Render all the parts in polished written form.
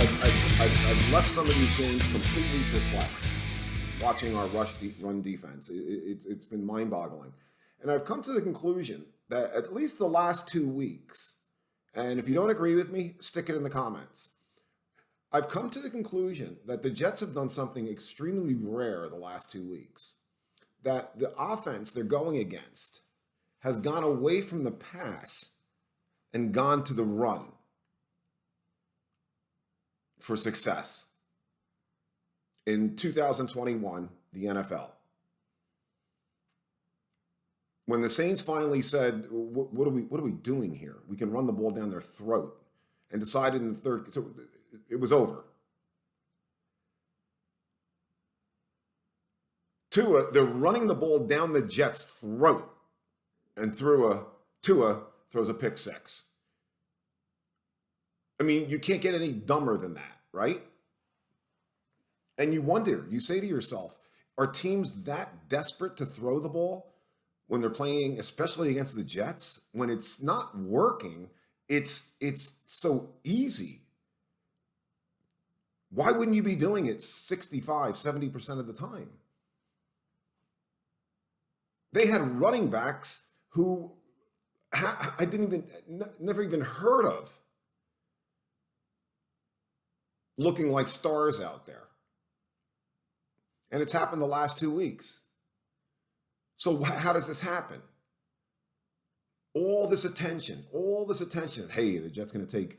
I've left some of these games completely perplexed watching our run defense. It's been mind-boggling. And I've come to the conclusion that at least the last 2 weeks, and if you don't agree with me, stick it in the comments. I've come to the conclusion that the Jets have done something extremely rare the last 2 weeks. That the offense they're going against has gone away from the pass and gone to the run for success. In 2021, the NFL. When the Saints finally said, what are we doing here? We can run the ball down their throat, and decided in the third, so it was over. Tua, they're running the ball down the Jets' throat, and Tua throws a pick six. I mean, you can't get any dumber than that, right? And you wonder, you say to yourself, are teams that desperate to throw the ball when they're playing, especially against the Jets? When it's not working, it's so easy. Why wouldn't you be doing it 65, 70% of the time? They had running backs who I never even heard of looking like stars out there. And it's happened the last 2 weeks. So how does this happen? All this attention. Hey, the Jets going to take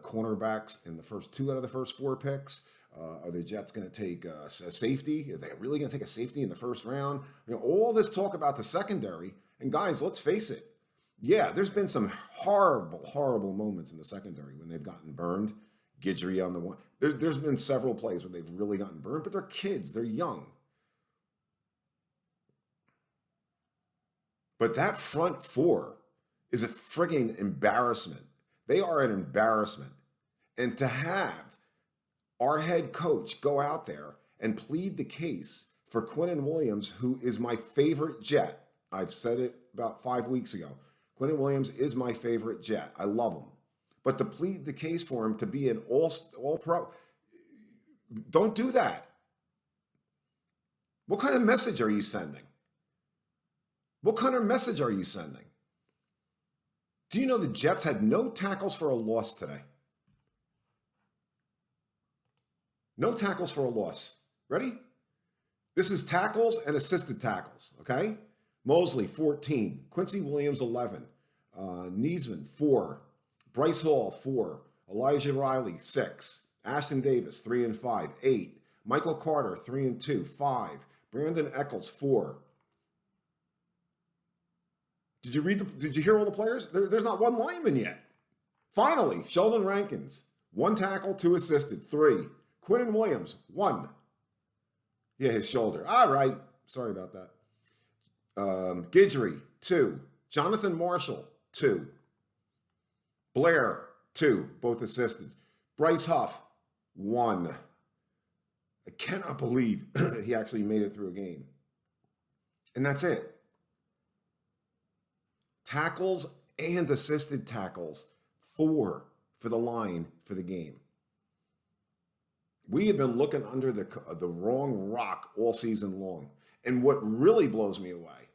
cornerbacks in the first 2 out of the first 4 picks. Are the Jets going to take a safety? Are they really going to take a safety in the first round? You know, all this talk about the secondary. And guys, let's face it. Yeah, there's been some horrible moments in the secondary when they've gotten burned. Guidry on the one. There's been several plays where they've really gotten burned, but they're kids. They're young. But that front 4 is a frigging embarrassment. They are an embarrassment. And to have our head coach go out there and plead the case for Quinnen Williams, who is my favorite Jet. I've said it about 5 weeks ago. Quinnen Williams is my favorite Jet. I love him. But to plead the case for him to be an all-pro, don't do that. What kind of message are you sending? What kind of message are you sending? Do you know the Jets had no tackles for a loss today? No tackles for a loss. Ready? This is tackles and assisted tackles, okay? Mosley, 14. Quincy Williams, 11. Neesman, 4. Bryce Hall, 4. Elijah Riley, 6. Ashton Davis, 3 and 5. 8. Michael Carter, 3 and 2. 5. Brandon Eccles, 4. Did you hear all the players? There's not one lineman yet. Finally, Sheldon Rankins, 1 tackle, 2 assisted. 3. Quinnen Williams, 1. Yeah, his shoulder. All right. Sorry about that. Guidry, 2. Jonathan Marshall, 2. Blair, 2, both assisted. Bryce Huff, 1. I cannot believe he actually made it through a game. And that's it. Tackles and assisted tackles, 4 for the line for the game. We have been looking under the wrong rock all season long. And what really blows me away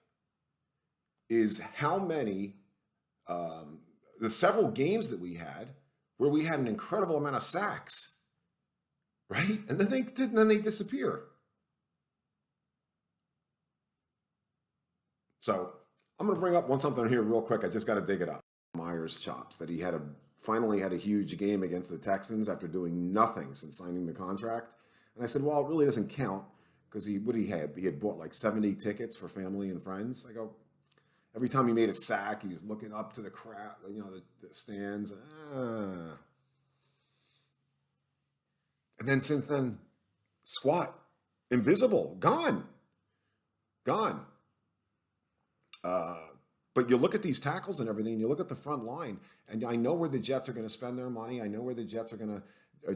is how many the several games that we had where we had an incredible amount of sacks, right? And then they disappear. So I'm going to bring up something here real quick. I just got to dig it up. Myers chops that he finally had a huge game against the Texans after doing nothing since signing the contract. And I said, well, it really doesn't count because he had bought like 70 tickets for family and friends. I go, every time he made a sack, he was looking up to the crowd, the stands. And then since then, squat, invisible, gone. But you look at these tackles and everything, and you look at the front line, and I know where the Jets are going to spend their money. I know where the Jets are going to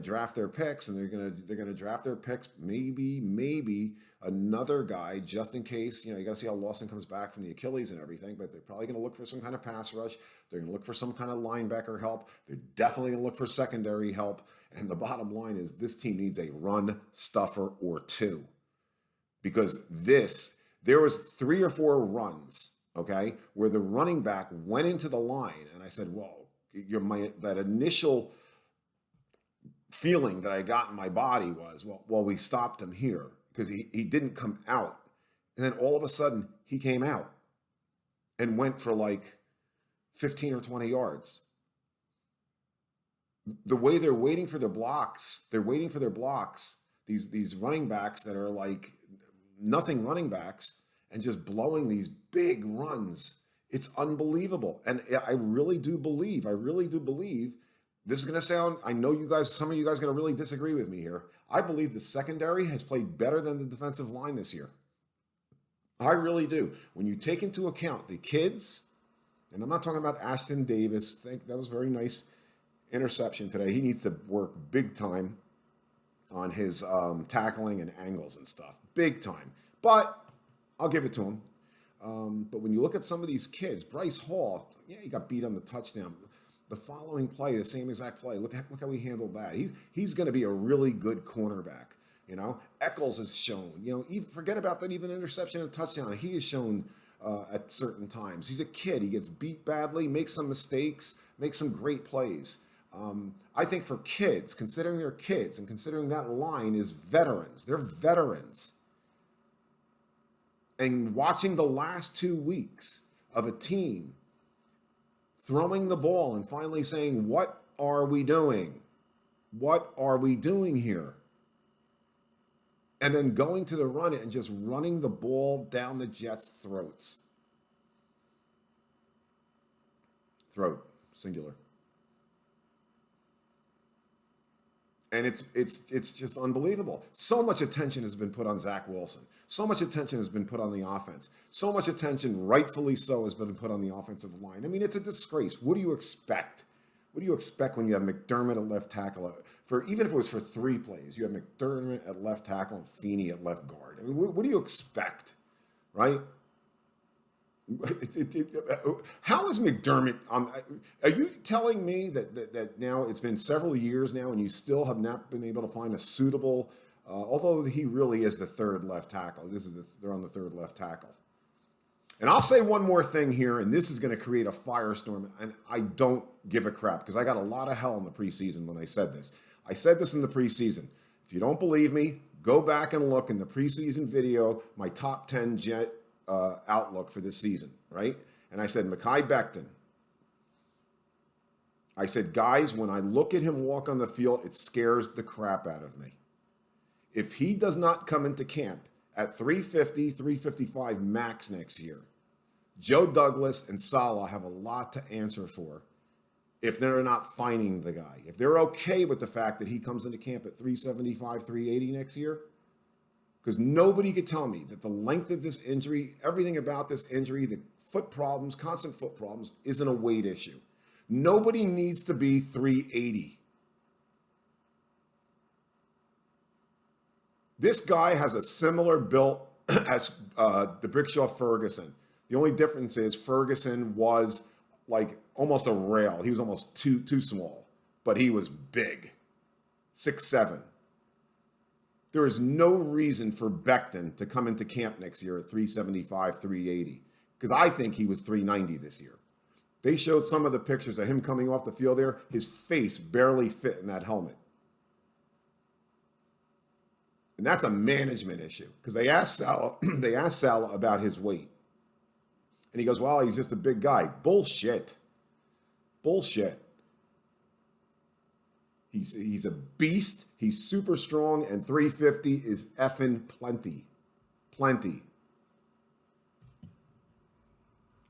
draft their picks, and they're gonna draft their picks. Maybe another guy just in case. You know, you got to see how Lawson comes back from the Achilles and everything. But they're probably gonna look for some kind of pass rush. They're gonna look for some kind of linebacker help. They're definitely gonna look for secondary help. And the bottom line is this team needs a run stuffer or two, because there was 3 or 4 runs, okay, where the running back went into the line, and I said, well, that initial feeling that I got in my body was, well, we stopped him here because he didn't come out. And then all of a sudden he came out and went for like 15 or 20 yards. The way they're waiting for their blocks, these running backs that are like nothing running backs and just blowing these big runs. It's unbelievable. And I really do believe, this is going to sound, I know some of you guys are going to really disagree with me here. I believe the secondary has played better than the defensive line this year. I really do. When you take into account the kids, and I'm not talking about Ashton Davis. I think that was very nice interception today. He needs to work big time on his tackling and angles and stuff. Big time. But I'll give it to him. But when you look at some of these kids, Bryce Hall, yeah, he got beat on the touchdown. The following play, the same exact play, look how he handled that. He's going to be a really good cornerback. You know, Eccles has shown, forget about that, even interception and touchdown. He has shown at certain times. He's a kid. He gets beat badly, makes some mistakes, makes some great plays. I think for kids, considering they're kids and considering that line is veterans, they're veterans. And watching the last 2 weeks of a team throwing the ball and finally saying, what are we doing? What are we doing here? And then going to the run and just running the ball down the Jets' throats. Throat, singular. And it's just unbelievable. So much attention has been put on Zach Wilson. So much attention has been put on the offense. So much attention, rightfully so, has been put on the offensive line. I mean, it's a disgrace. What do you expect? What do you expect when you have McDermott at left tackle? Even if it was for 3 plays, you have McDermott at left tackle and Feeney at left guard. I mean, what do you expect, right? How is McDermott are you telling me that now it's been several years now and you still have not been able to find a suitable, although he really is the 3rd left tackle. They're on the 3rd left tackle. And I'll say one more thing here, and this is going to create a firestorm, and I don't give a crap because I got a lot of hell in the preseason when I said this. I said this in the preseason. If you don't believe me, go back and look in the preseason video, my top 10 Jet outlook for this season, right? And I said, Mekhi Becton. I said, guys, when I look at him walk on the field, it scares the crap out of me. If he does not come into camp at 350, 355 max next year, Joe Douglas and Saleh have a lot to answer for if they're not finding the guy. If they're okay with the fact that he comes into camp at 375, 380 next year, because nobody could tell me that the length of this injury, everything about this injury, the foot problems, constant foot problems, isn't a weight issue. Nobody needs to be 380. This guy has a similar build as the Brickshaw Ferguson. The only difference is Ferguson was like almost a rail. He was almost too small, but he was big, 6'7". There is no reason for Becton to come into camp next year at 375, 380, because I think he was 390 this year. They showed some of the pictures of him coming off the field there. His face barely fit in that helmet. And that's a management issue, because they asked Saleh about his weight. And he goes, well, he's just a big guy. Bullshit. He's a beast. He's super strong, and 350 is effing plenty.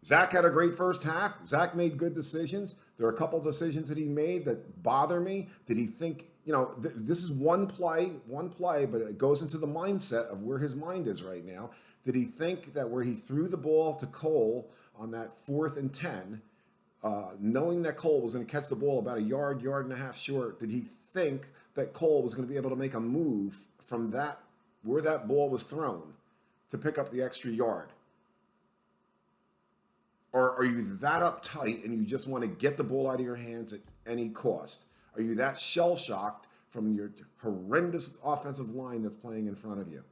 Zach had a great first half. Zach made good decisions. There are a couple decisions that he made that bother me. Did he think, this is one play, but it goes into the mindset of where his mind is right now. Did he think that where he threw the ball to Cole on that 4th and 10, knowing that Cole was going to catch the ball about a yard and a half short, did he think that Cole was going to be able to make a move from that, where that ball was thrown, to pick up the extra yard? Or are you that uptight and you just want to get the ball out of your hands at any cost? Are you that shell-shocked from your horrendous offensive line that's playing in front of you?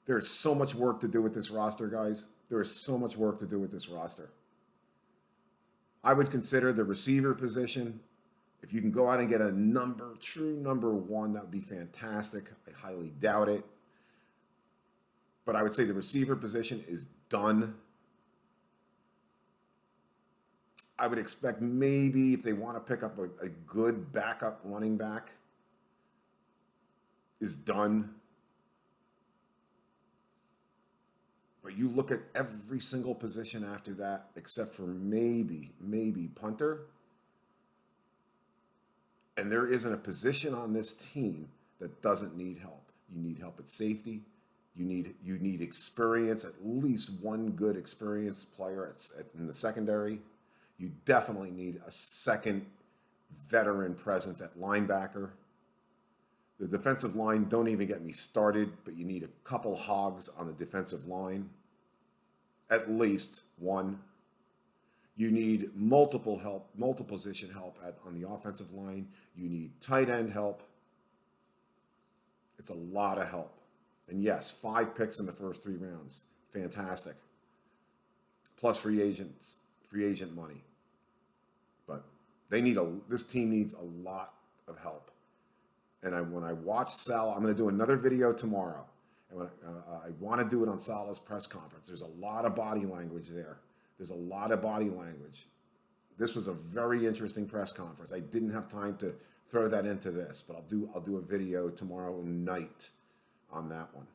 There is so much work to do with this roster, guys. There is so much work to do with this roster. I would consider the receiver position. If you can go out and get a true number one, that would be fantastic. I highly doubt it. But I would say the receiver position is done. I would expect maybe if they want to pick up a good backup running back, is done. But you look at every single position after that, except for maybe punter. And there isn't a position on this team that doesn't need help. You need help at safety. You need experience, at least one good experienced player in the secondary. You definitely need a second veteran presence at linebacker. The defensive line, don't even get me started, but you need a couple hogs on the defensive line. At least one. You need multiple position help on the offensive line. You need tight end help. It's a lot of help. And yes, 5 picks in the first 3 rounds. Fantastic. Plus free agent money. But this team needs a lot of help. And when I watch Sal, I'm going to do another video tomorrow. And I want to do it on Salah's press conference. There's a lot of body language there. There's a lot of body language. This was a very interesting press conference. I didn't have time to throw that into this, but I'll do a video tomorrow night on that one.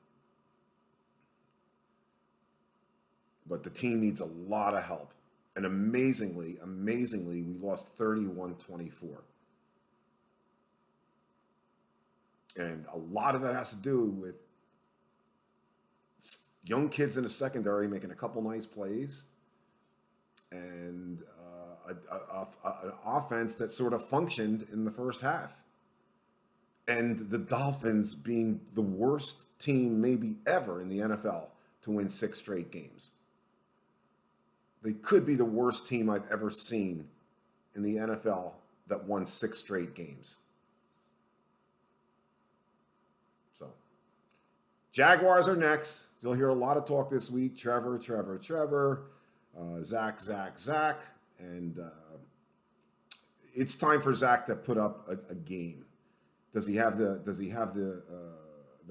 But the team needs a lot of help. And amazingly, we lost 31-24. And a lot of that has to do with young kids in the secondary making a couple nice plays and an offense that sort of functioned in the first half. And the Dolphins being the worst team maybe ever in the NFL to win 6 straight games. They could be the worst team I've ever seen in the NFL that won 6 straight games. So, Jaguars are next. You'll hear a lot of talk this week. Trevor, Zach. And it's time for Zach to put up a game. Does he have the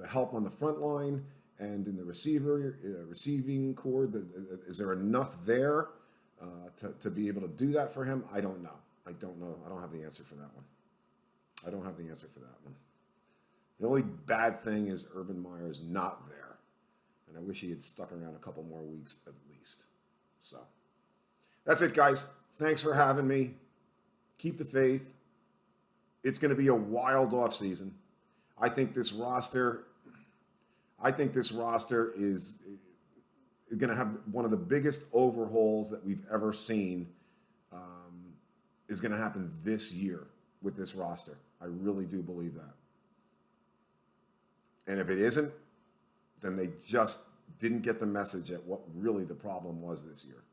help on the front line and in the receiving core? Is there enough there to be able to do that for him? I don't know. I don't have the answer for that one. The only bad thing is Urban Meyer's not there. And I wish he had stuck around a couple more weeks at least. So that's it, guys. Thanks for having me. Keep the faith. It's going to be a wild offseason. I think this roster is going to have one of the biggest overhauls that we've ever seen. Is going to happen this year with this roster. I really do believe that. And if it isn't, then they just didn't get the message at what really the problem was this year.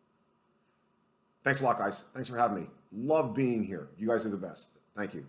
Thanks a lot, guys. Thanks for having me. Love being here. You guys are the best. Thank you.